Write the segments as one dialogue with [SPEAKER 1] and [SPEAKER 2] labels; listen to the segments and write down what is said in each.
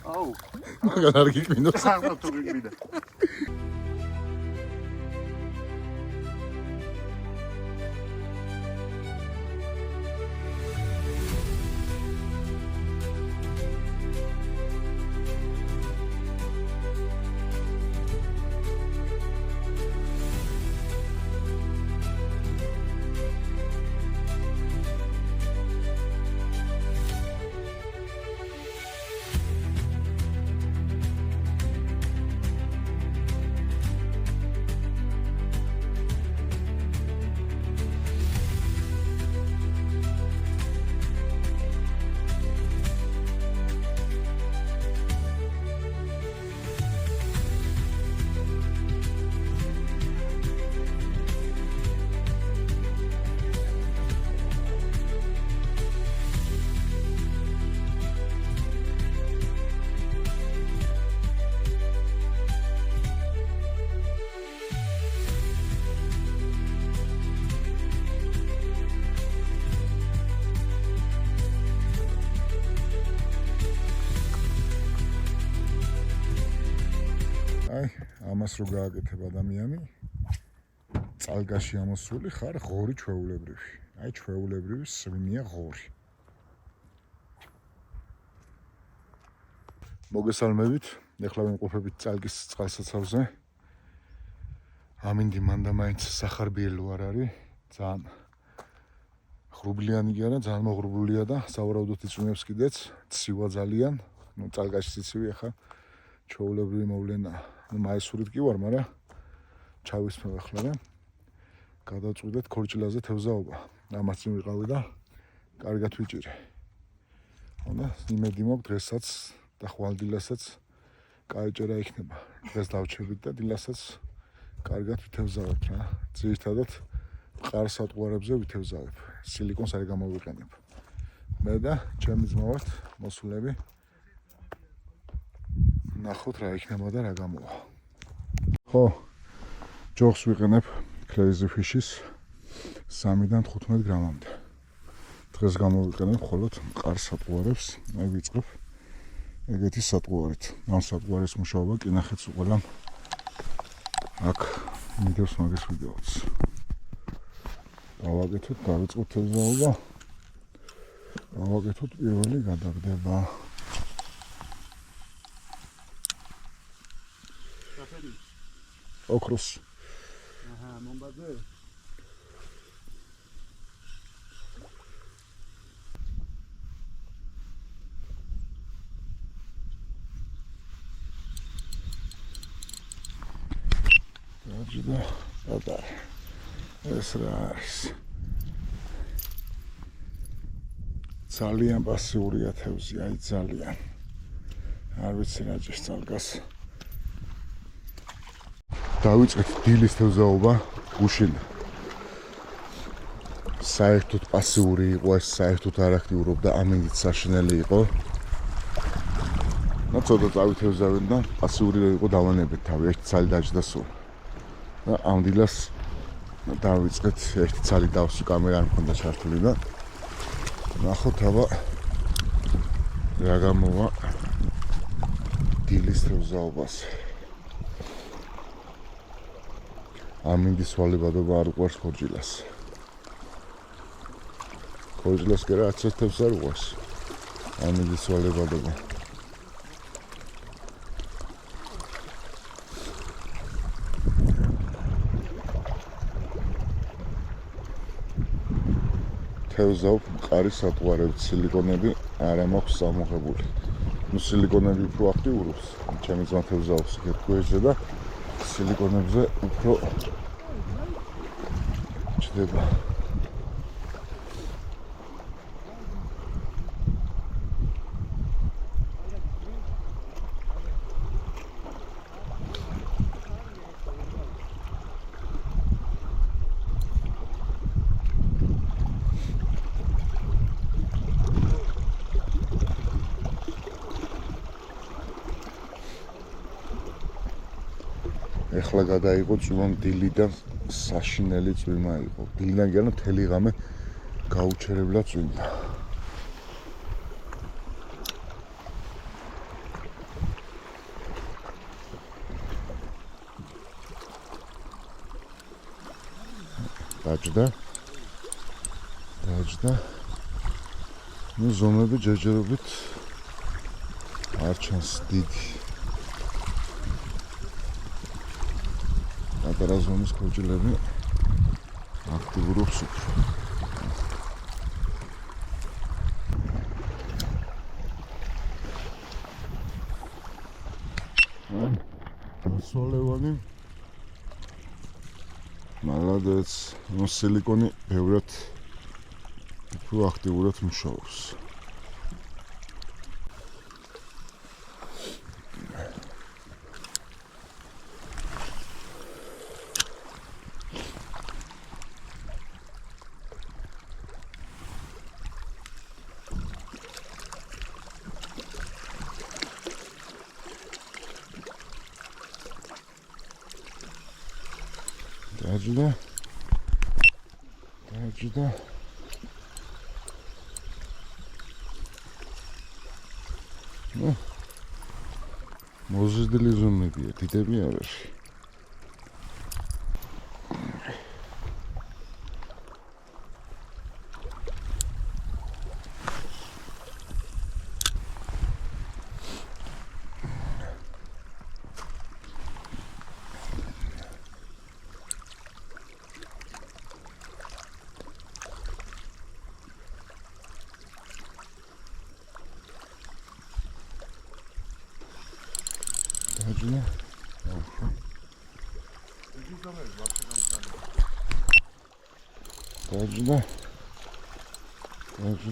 [SPEAKER 1] აუ.
[SPEAKER 2] მაგან არ გიკვინოს.
[SPEAKER 1] ახლა თუ გიკვიდა.
[SPEAKER 2] ამას რო გააკეთებ ადამიანი წალგაში ამოსული ხარ ღორი ჩვეულებრივი. აი ჩვეულებრივი სვინია ღორი. მოგესალმებით, ეხლა ვიმყოფებით წალგის წყალსაცავზე. ამინდი მანდა მაინც სახარბიელო არ არის, ძალიან ღრუბლიანი კი არა, ძალიან მოღრუბლულია და სავარაუდოდ იწვიმებს კიდეც, ცივა ძალიან, ნუ წალგაში სიცივი ახლა ჩვეულებრივი მოვლენა. მაისურით კი ვარ, მაგრამ ჩავისმევ ახლა და გადავწყვიტეთ ქორჭილაზე თევზაობა. ამას წინ ვიყავი და კარგად ვიჭირე. და იმედი მაქვს დღესაც და ხვალდილასაც კაიჭერა იქნება. დღეს დავჩებით და დილასაც კარგად ვითევზავებ რა. ძირითადად მყარსატყვარებზე ვითევზავებ. სილიკონს არ გამოვიყენებ. მე და ჩემი ძმა ვართ მოსულები. ნახოთ რა იქნება და რა გამოვა. ხო, ჯოხს ვიყენებ Crazy Fish-ის 3-დან 15 გრამამდე. დღეს გამოვიყენებ მხოლოდ მყარსატყვარებს, აი ვიწყებ ეგეთი სატყვარით. ამ სატყვარის მუშაობა კი ნახეთ ყველამ აქ მიდევს მაგის ვიდეოც. დავაკეთოთ, დავიწყოთ თევზაობა. დავაკეთოთ პირველი გადაგდება. ოქროს.
[SPEAKER 1] აჰა, მომბაძე.
[SPEAKER 2] და ეს რა არის? ძალიან პასიურია თევზი, აი ძალიან. არ ვიცი რა ჭირს წალგას. დავიწყეთ დილის თევზაობა გუშინ. საერთოდ პასიური იყო, ეს საერთოდ არ აქტიურობდა, ამინდით საშინელი იყო. და ცოტა წავითევზავენ და პასიური რო იყო დავანებეთ თავი, ერთი ცალი დაჭდა სულ. და ამ დილას დავიწყეთ ერთი ცალი დავსი კამერა არ მქონდა ჩართული და ნახოთ აბა რა გამოვა დილის თევზაობაზე. ამინდის ვალებადობა არ უყვარს ქორჭილას. ქორჭილას კი რა არც ერთ თევზს არ უყვარს. ამინდის ვალებადობა. თევზაობ მყარი სატყვარებით, სილიკონები არ მაქვს სამოღებული. ნუ სილიკონები უფრო აქტიურობს, ჩემი ძმა თევზაობს იქეთ გვერდზე და სილიკონებზე უფრო ჩდება. ეხლა გადაიღო წვიმამ დილიდან საშინელი წვიმა იყო. დილიდან კი არა მთელი ღამე გაუჩერებლად წვიმდა. დაჯდა. ნუ ზომები ჯერჯერობით არ ჩანს დიდი. პატარა ზომის ქოჭილები აქტიურობს უფრო. სოლევანი მალადეც ნუ სილიკონი ბევრად უფრო აქტიურად მუშაობს. დაჯდა. მოზრდილი ზომებია, დიდები არ არის.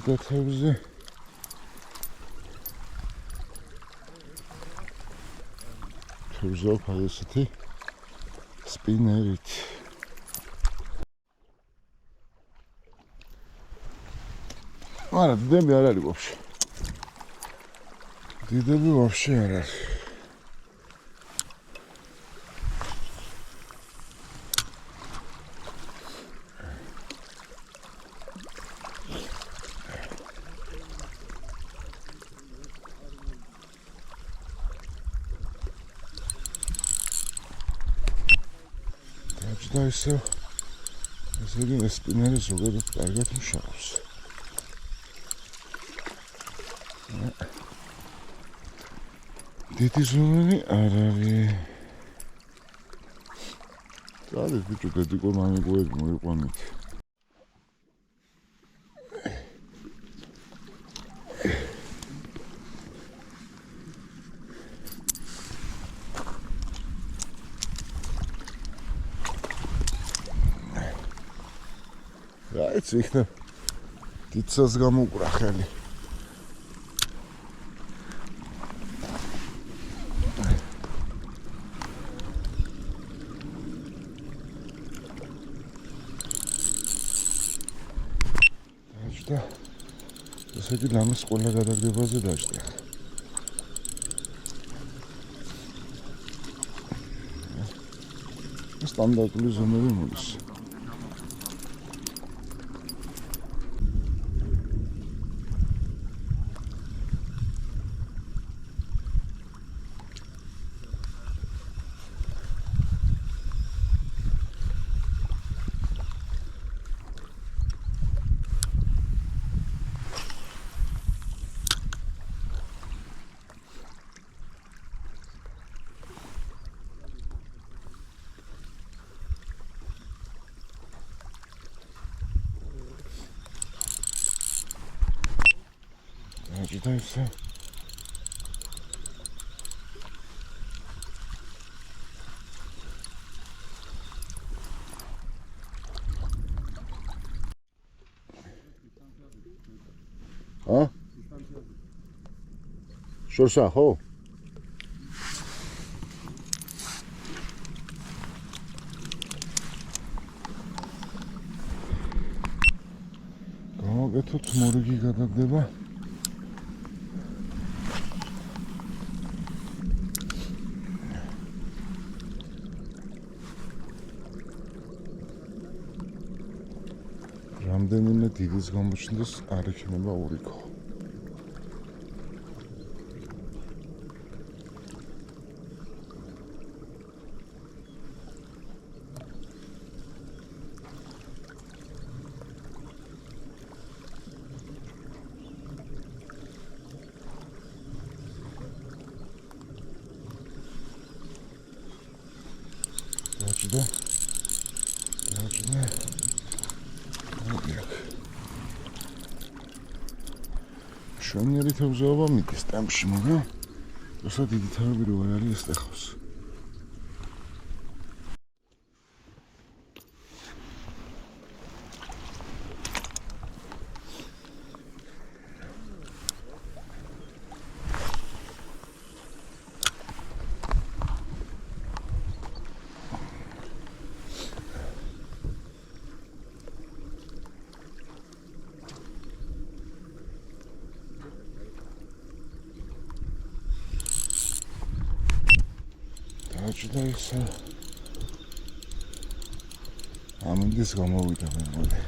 [SPEAKER 2] დაჯდა თევზი. თევზა ფაისეთი სპინერით. არა, დიდები არ არის ვაფშე. დიდები ვაფშე არ არის. და ესე იგი სპინერი ზოგადად კარგად მუშაობს. დიდი ზომები არ არის. წადი ბიჭო, დედიკო მამიგოები მოიყვანით. რაიც იქნებ დიდსას გამოვკვრა ხელი. დაჯდა. ესე იგი ლამის ყველა გადაგდებაზე დაჯდა. სტანდარტული ზომები მოდის. და ისე შორსა ხო? გამოგეთოთ მორიგი გადაგდება. რამდენიმე დიდის გამოჩნდეს არ იქნება ურიკო. მშვენიერი თევზაობა მიდის ტემპში, მაგრამ უბრალოდ დიდი თავები რო არ არის ეხავს. და ისე ამინდის გამოვიდა მე მოდი.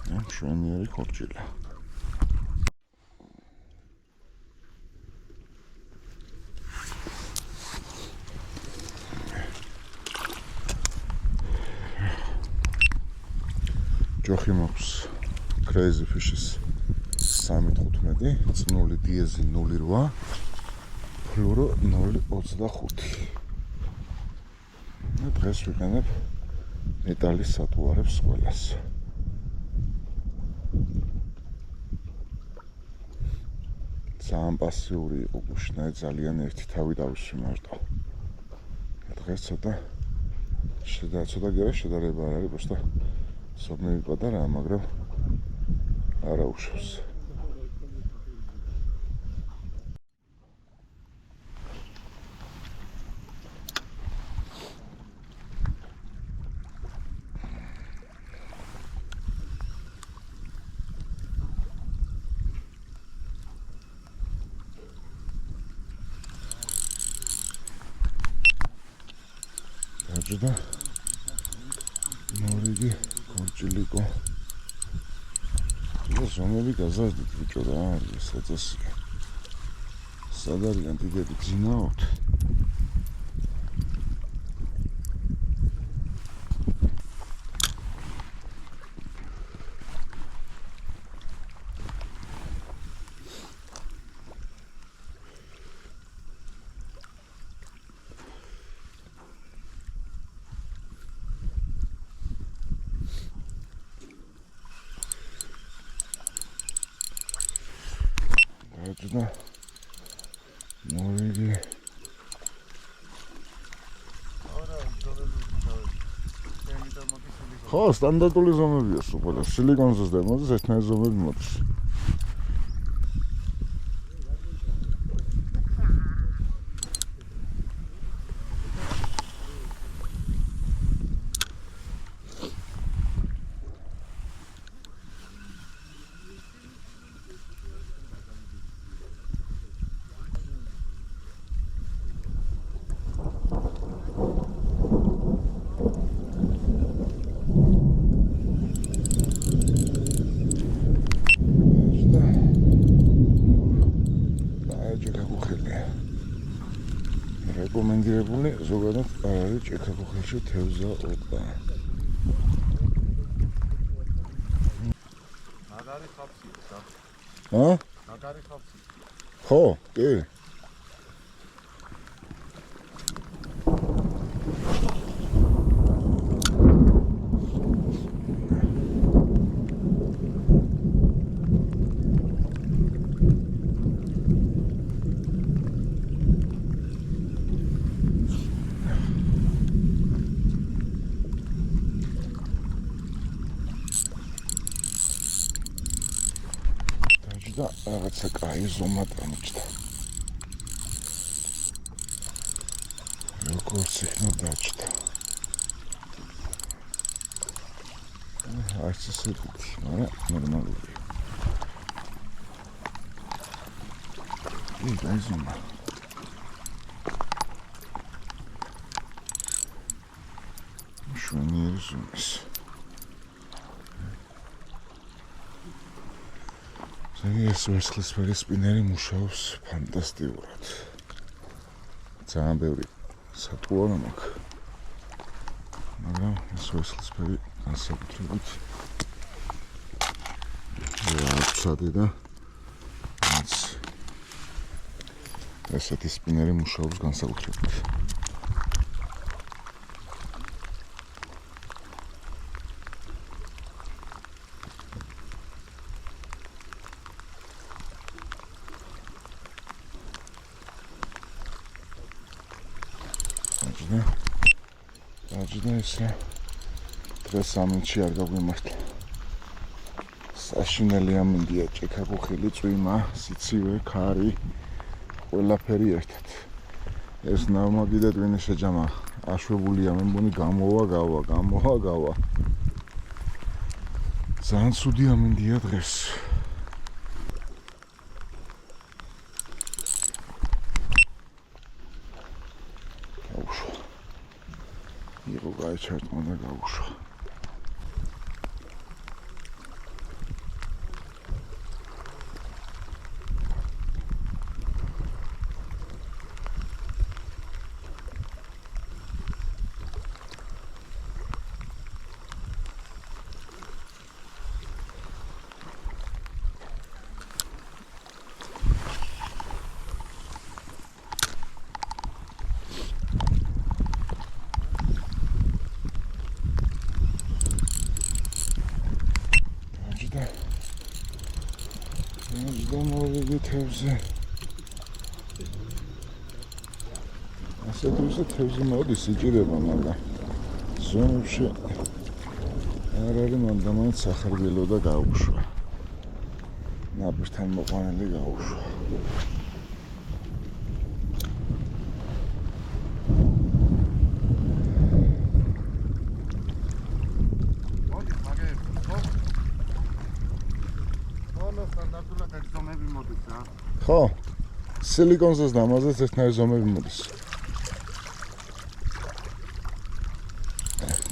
[SPEAKER 2] მშვენიერი ხორჭილა. ჯოხი მაქვს Crazy Fishes 3.15, წნული დიეზი 0.8, ფლურო 0.25. დღეს ვიყენებ მეტალის სატუარებს ყველას. ძალიან პასიური იყო გუშინა, ძალიან ერთი თავი დავისვი მარტო. დღეს ცოტა შედარება არ არის, просто სომე ვიყო და რა, მაგრამ არა უშავს. დაჯდა მორიგი ხორჭილიკო. ზომები გაზარდით ბიჭო რა, საწესია. სად არიან დიდები ძინაოთ? და მორიგი ხო, სტანდარტული ზომებია სულ, სილიკონზეც და მოდის ერთნაირი ზომები მოდის. რეკომენდირებული ზოგადად არ არის ჭექაქუხილში თევზა ოკა.
[SPEAKER 1] მაგარი ხავსი ხა?
[SPEAKER 2] ჰა?
[SPEAKER 1] მაგარი ხავსი.
[SPEAKER 2] ხო, კი. და რაღაცა კაი ზომა დამჭდა. როგორც იქნა დაჭდა. არც ისე ხუთი, მაგრამ ნორმალურია. კაი ზომა. მშვენიერი ზომის. ეს ვერცხლისფერი სპინერი მუშაობს ფანტასტიკურად. ძალიან ბევრი სატუარა მაქვს. მაგრამ ეს ვერცხლისფერი განსაკუთრებით აბსადი და ესეთი სპინერი მუშაობს განსაკუთრებით. დაჯდა ესე დღეს სამინჩი არ გაგვიმართლა საშინელი ამინდია ჭიქაკუხილი წვიმა სიცივე ქარი ყველაფერი ერთად ეს ნამაგი და ტვინი შეჯამა აშვებულია მე მგონი გამოვა ძალიან ცუდი ამინდია დღეს იყო გაიჩერტმა და გაუშვა თევზი ასე თუ ისე თევზი მოდის იჭირება მაგრამ ზონებში არ არის მანდამან სახარბიელო და გაუშვა ნაბირთან მოყვანილი გაუშვა ხო, სილიკონზეც და ამაზეც ერთნაირი ზომები მოდის.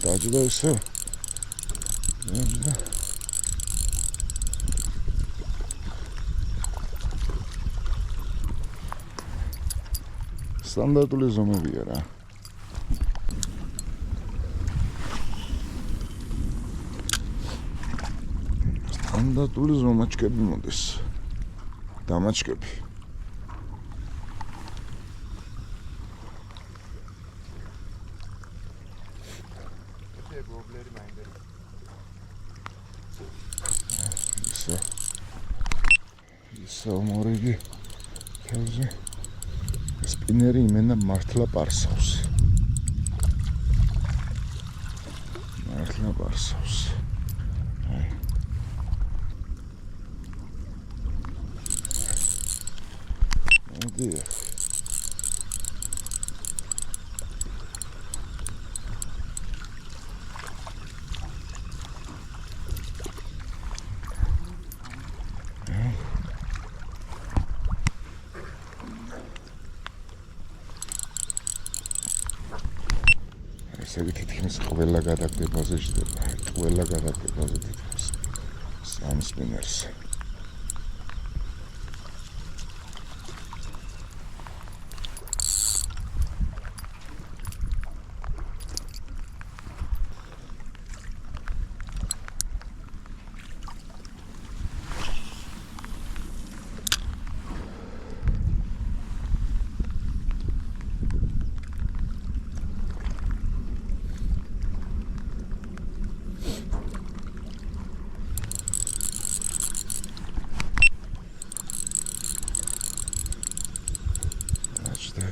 [SPEAKER 2] დაჯდა ისე. სტანდარტული ზომებია რა. სტანდარტული ზომაჩკები მოდის. დამაჩკები ისო მორიგი თევზი სპინერი იმენა მართლა პარსავს Yeah. ესე თითქმის ყველა გადაგდებაზე ჯდება. ყველა გადაგდებაზე თითქმის სამ სპინერს.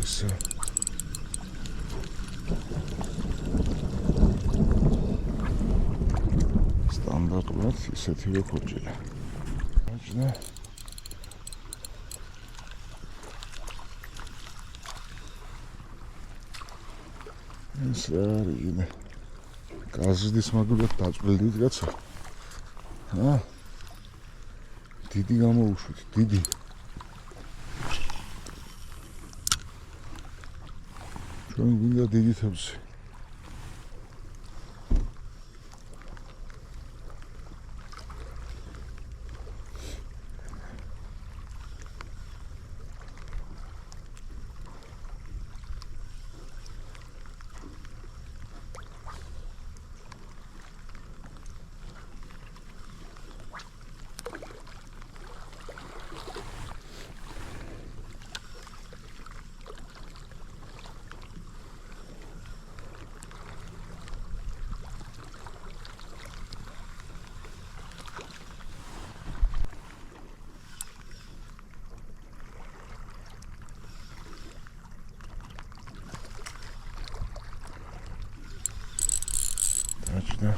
[SPEAKER 2] So სტანდარტულად ისეთივე ქოჭია. აჩნა ეს არის გაზდის მაგალითად დაწვრილდით გაცა. დიდი გამოუშვით, დიდი. ჩვენ გვინდა დიდი თევზი. და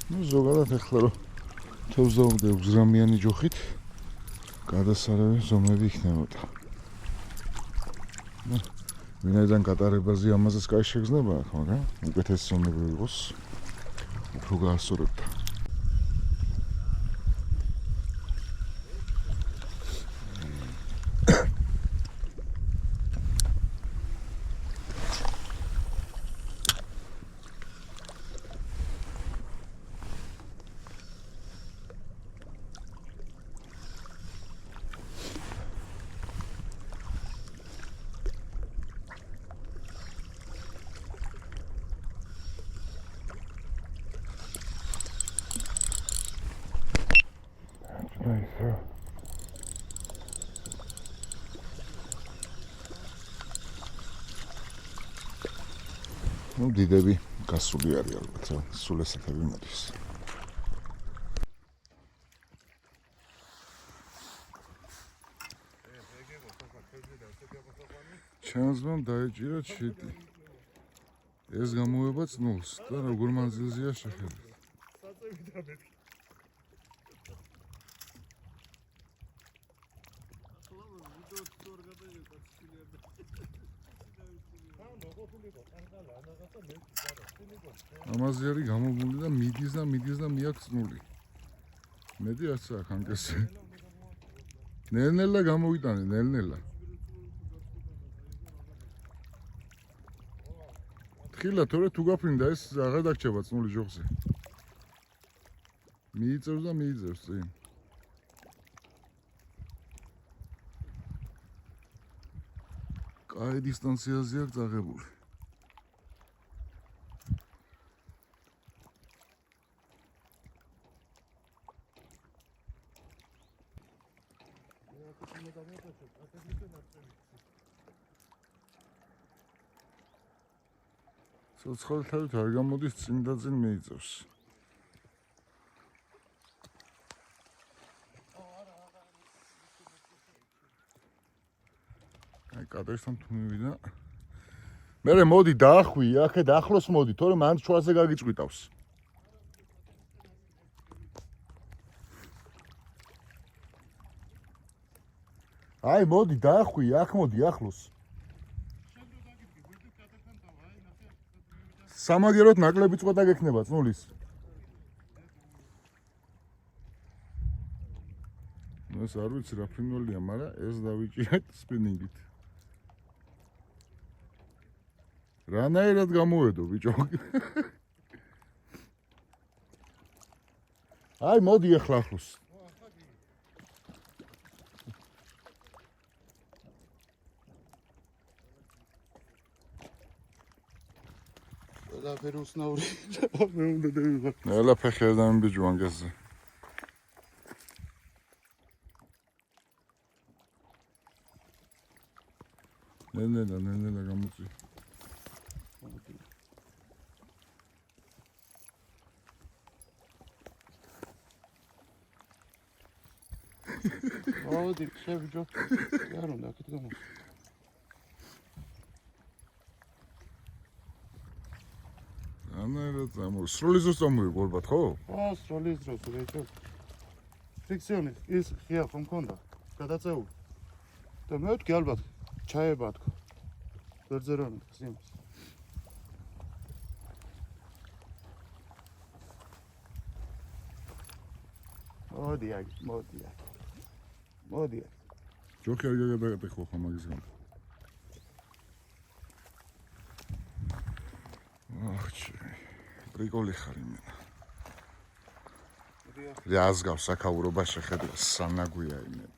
[SPEAKER 2] ну ზოგადად ახლა რომ თევზ დავდე უგზრამიანი ჯოხით გადასარევი ზომები იქნებოდა. ну ვინაიდან გატარებაზე ამაზეც კაი შეგრძნება აქვს, მაგრამ უკეთესი ზომები იყოს უფრო გაასწორებდა. ну დიდები გასული არის ალბათ, სულ ესეთები მოდის. ჩემს დაეჭირა ჩიტი. ეს გამოებაც ნულს და როგორ მანძილზეა შეხედეთ. ამაზე არის გამოგული და მიდის და მიაქვს ნული. მეტი არც აქვს ამკესე. ნელ-ნელა გამოვიტანე, ნელ-ნელა. თხილა თორე თუ გაფრინდა ეს აღარ დაგჭება წნული ჯოხზე. მიიწევს და მიიწევს წინ. კაი დისტანციაზე აქვს აღებული. ცოცხალთავით არ გამოდის, წინ და წინ მიიწევს. აი კადრისთან თუ მივიდა. მერე მოდი დაახვი, აქეთ ახლოს მოდი, თორე მან ჩვაზე გაგიწყვიტავს. აი მოდი დაახვი, აქ მოდი ახლოს. სამაგეროთ ნაკლები წყვეტა გექნება წნულის. ეს არ ვიცი რა ფრინველია, მაგრამ ეს დავიჭირეთ სპინინგით. რანაირად გამოვედო ბიჭო. აი მოდი ახლა ახლოს.
[SPEAKER 1] ყველაფერი უცნაური მე უნდა დავიღო.
[SPEAKER 2] ყველაფერი ადამიანი ბიჭო ანგაზე. ნელ-ნელა გამოწი.
[SPEAKER 1] მოდი, შევიჯო. არ უნდა აქეთ გამო.
[SPEAKER 2] ანაირად სროლის დროს წამოვიყო ალბათ, ხო?
[SPEAKER 1] სროლის დროს რეჭო. ფრიქციონი ის ხია ხომ მქონდა? გადაწეული. და მე ვთქვი ალბათ ჩაება თქო. ვერძე რა მითხს. მოდი.
[SPEAKER 2] ჯოქი არ გადაგატეხო ხომ მაგის გამო. აჩი, პრიკოლი ხარ იმენა. რას გავს საქაურობა შეხედა სანაგვია იმენა.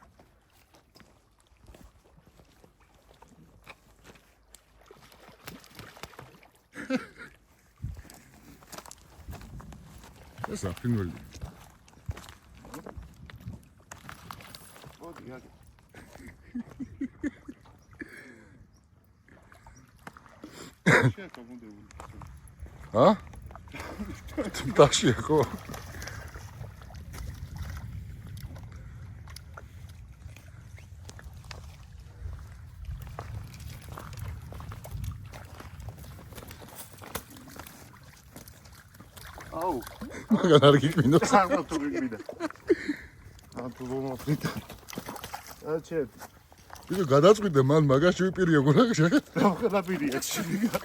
[SPEAKER 2] ეს აფინველი.
[SPEAKER 1] მოდი.
[SPEAKER 2] ა? ტაშია ხო?
[SPEAKER 1] აუ,
[SPEAKER 2] მაგან არ გიკვინოს.
[SPEAKER 1] საღამო თუ გიკვიდა. ანტუ მომწვიდა. აჩე,
[SPEAKER 2] ისე გადაწყვიტე მან მაგაში ვიპირია გონახშე.
[SPEAKER 1] რა პირია შეგა.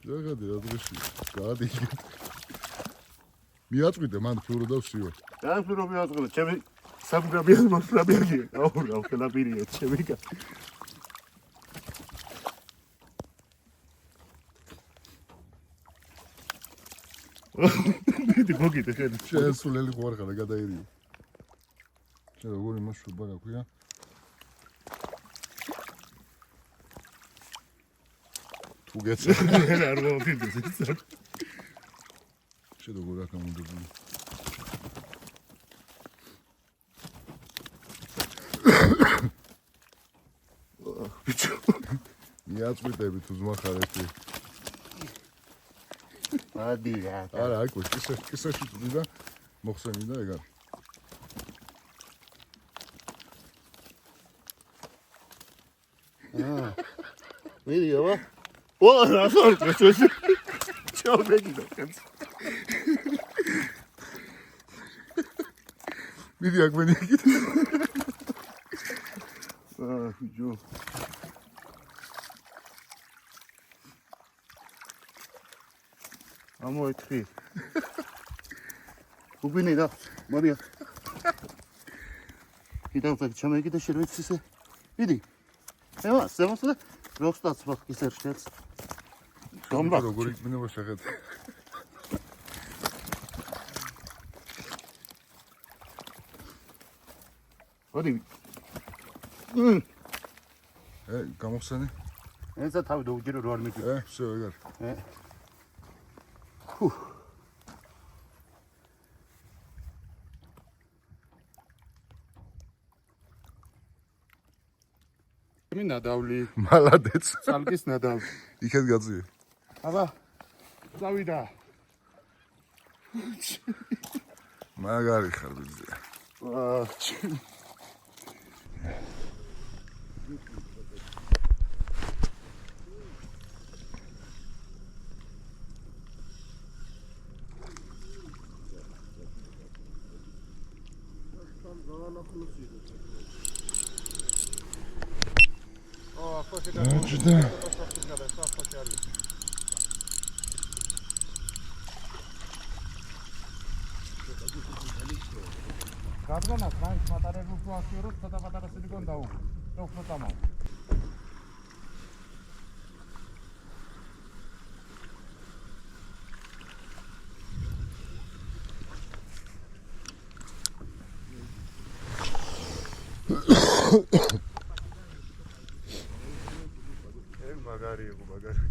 [SPEAKER 2] ზოგადი ადრესი. გადი. მიაწყვიტე მან ფურო და ვსიო.
[SPEAKER 1] რა ფურო მიაწყვიტე, ჩემი სამგრაბიან მოსრაბიარია. აუ, რა პირია შეგა. მიდი მოგიდე ხედი.
[SPEAKER 2] შეესულელი ხო არ ხარ გადაერიო. შე როგორი მოშვება რა ქვია? თუ გეცე
[SPEAKER 1] არ მოვიდეს ეს.
[SPEAKER 2] შე როგორ აქ ამოდებული.
[SPEAKER 1] ბიჭო,
[SPEAKER 2] მიაწყვიტები თუ ზმა ხარ ერთი.
[SPEAKER 1] ადია.
[SPEAKER 2] არა, აი ყო, კისერში წვდი და მოხსენი და ეგარ.
[SPEAKER 1] ვიდეო? ო, რა ხარ ეს? ჩავდეგი და კაც.
[SPEAKER 2] მიდი აქ მენი იქით.
[SPEAKER 1] ბიჭო. ამოეთქი. უგინი და მარია. კიდევ ჩამეგი და შევეცი ისე. ვიდი. ევა, ზემოსა როხსტაც ვახ ისერშეც.
[SPEAKER 2] რომლა როგორი იქნება შეხედე.
[SPEAKER 1] ოდი.
[SPEAKER 2] გამოხსენი?
[SPEAKER 1] ესა თავი დაუჯერო რო არ მიგვი.
[SPEAKER 2] всё, ეგარ. მე ნადავლი. მალადეც.
[SPEAKER 1] სალკის ნადავლი.
[SPEAKER 2] იქეთ გაძიე.
[SPEAKER 1] აბა. წავიდა.
[SPEAKER 2] მაგარი ხარ ბიძე. აჭდა.
[SPEAKER 1] გადანა ფრანს მატარებულ ფასიოროს ცოტა-პატარა სილიკონ დაუგო. და უფრო დამავა. მაგარი იყო მაგარი.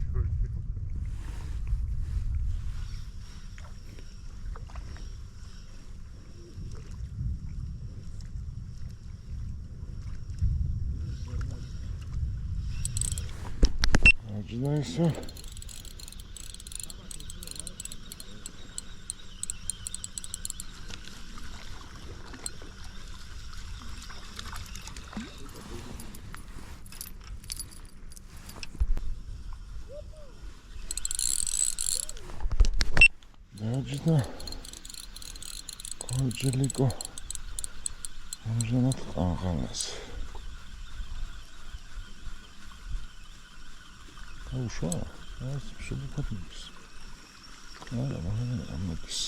[SPEAKER 2] აჭდა ისო. აჭდა. კოჯლიკო. ამჟამად ყანყალას. აუშვა, ეს შეგფოთმის. არა, მოდის.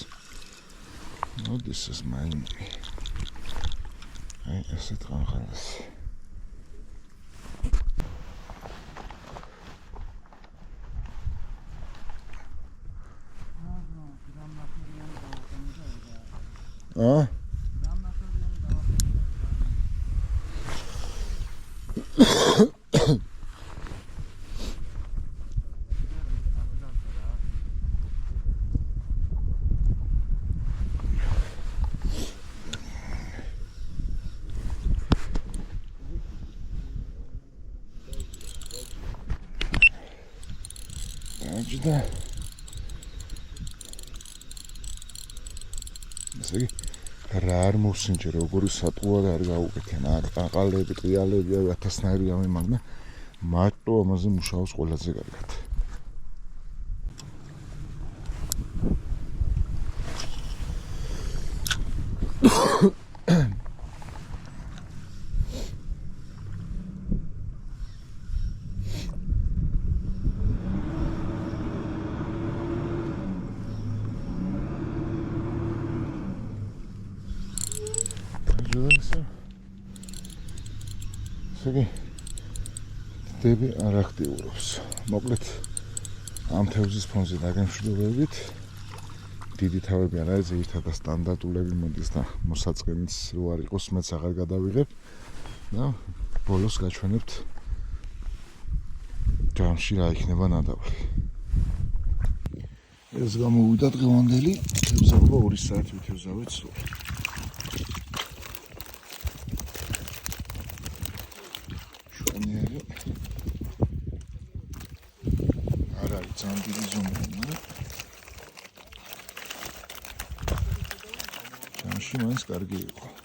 [SPEAKER 2] მოდის ეს მაიმუნი. აი, ესეთ ყანყალას. ა? ბიჭი და ესე იგი რა არ მოვსინჯე როგორი სატყუა და არ გაუკეთე ყაყალები, ტრიალები, 1000-ნაირი ამემაგნა მარტო ამაზე მუშაობს ყველაზე კარგად. ესე დები არ აქტიურობს. მოკლედ ამ თევზის ფონზე დაგემშვიდობებით. დიდი თავები არ არის, ერთადაც სტანდარტულები მოდის და მოსაწყენიც რო არ იყოს, მეც აღარ გადავიღებ და ბოლოს გაჩვენებთ ჯამში რა იქნება ნადავლი. ეს გამოვიდა დღევანდელი თევზაობა 2 საათი ვთევზავეთ სულ. არ არის ძალიან დიდი ზომები. ჯამში მაინც კარგი იყო.